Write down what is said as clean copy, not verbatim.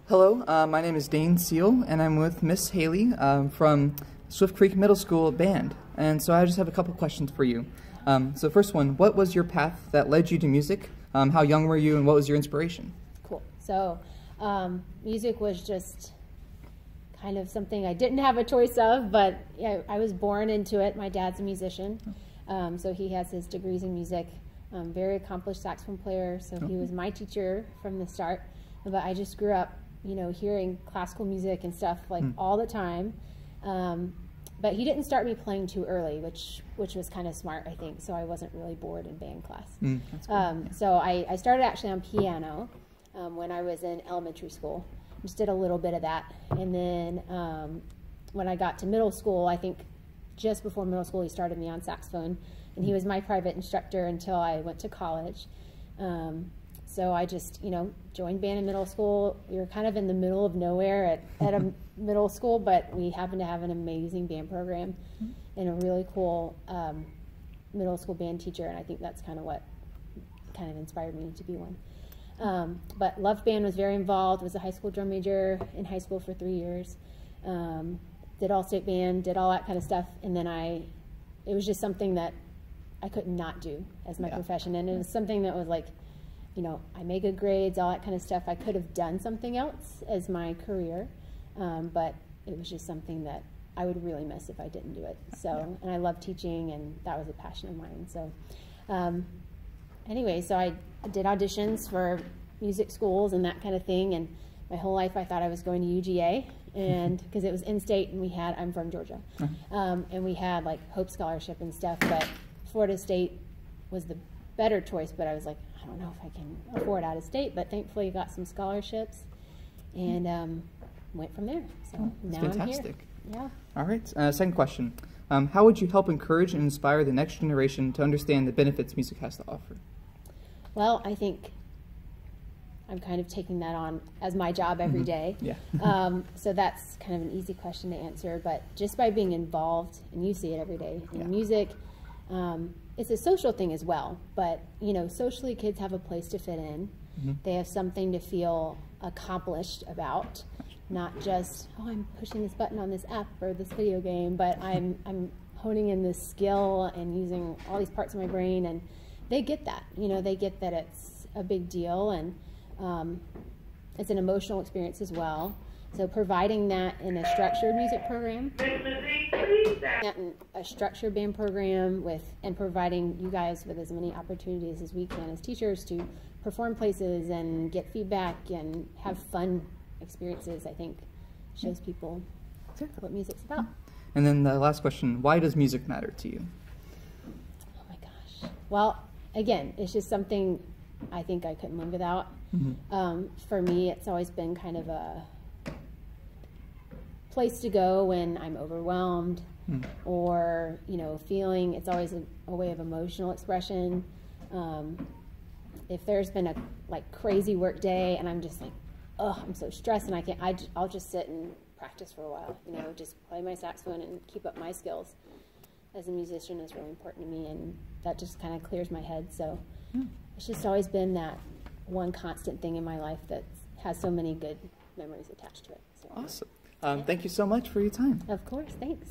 Hello, my name is Dane Seal, and I'm with Miss Haley from Swift Creek Middle School Band. And so I just have a couple questions for you. So first one, what was your path that led you to music? How young were you, and what was your inspiration? Cool. So music was just kind of something I didn't have a choice of, but yeah, I was born into it. My dad's a musician, so he has his degrees in music. Very accomplished saxophone player, so he was my teacher from the start. But I just grew up, you know, hearing classical music and stuff like all the time. But he didn't start me playing too early, which was kind of smart, I think. So I wasn't really bored in band class. That's cool. So I started actually on piano when I was in elementary school. Just did a little bit of that, and then when I got to middle school, I think just before middle school, he started me on saxophone, and he was my private instructor until I went to college. So I just, you know, joined band in middle school. We were kind of in the middle of nowhere at a middle school, but we happened to have an amazing band program and a really cool middle school band teacher, and I think that's kind of what kind of inspired me to be one. But loved band, was very involved, was a high school drum major in high school for 3 years, did all-state band, did all that kind of stuff, and then it was just something that I could not do as my profession, and it was something that was like, you know, I made good grades, all that kind of stuff. I could have done something else as my career, but it was just something that I would really miss if I didn't do it. So, and I love teaching, and that was a passion of mine. So, anyway, so I did auditions for music schools and that kind of thing, and my whole life I thought I was going to UGA, and because it was in-state, and I'm from Georgia, and we had like Hope Scholarship and stuff, but Florida State was the better choice, but I was like, I don't know if I can afford out of state, but thankfully got some scholarships and went from there. So now fantastic. I'm here. Yeah. All right, second question. How would you help encourage and inspire the next generation to understand the benefits music has to offer? Well, I think I'm kind of taking that on as my job every day. Yeah. So that's kind of an easy question to answer, but just by being involved, and you see it every day in music, it's a social thing as well, but you know, socially kids have a place to fit in. They have something to feel accomplished about, not just, oh, I'm pushing this button on this app or this video game, but I'm honing in this skill and using all these parts of my brain, and they get that, you know, they get that it's a big deal, and it's an emotional experience as well. So providing that in a structured music program, a structured band program and providing you guys with as many opportunities as we can as teachers to perform places and get feedback and have fun experiences, I think shows people what music's about. And then the last question, why does music matter to you? Oh my gosh. Well, again, it's just something I think I couldn't live without. For me, it's always been kind of a place to go when I'm overwhelmed or, you know, feeling. It's always a way of emotional expression. If there's been a crazy work day and I'm just like, oh, I'm so stressed and I'll just sit and practice for a while, you know, just play my saxophone and keep up my skills as a musician is really important to me, and that just kind of clears my head. So it's just always been that one constant thing in my life that has so many good memories attached to it. So, awesome. Thank you so much for your time. Of course, thanks.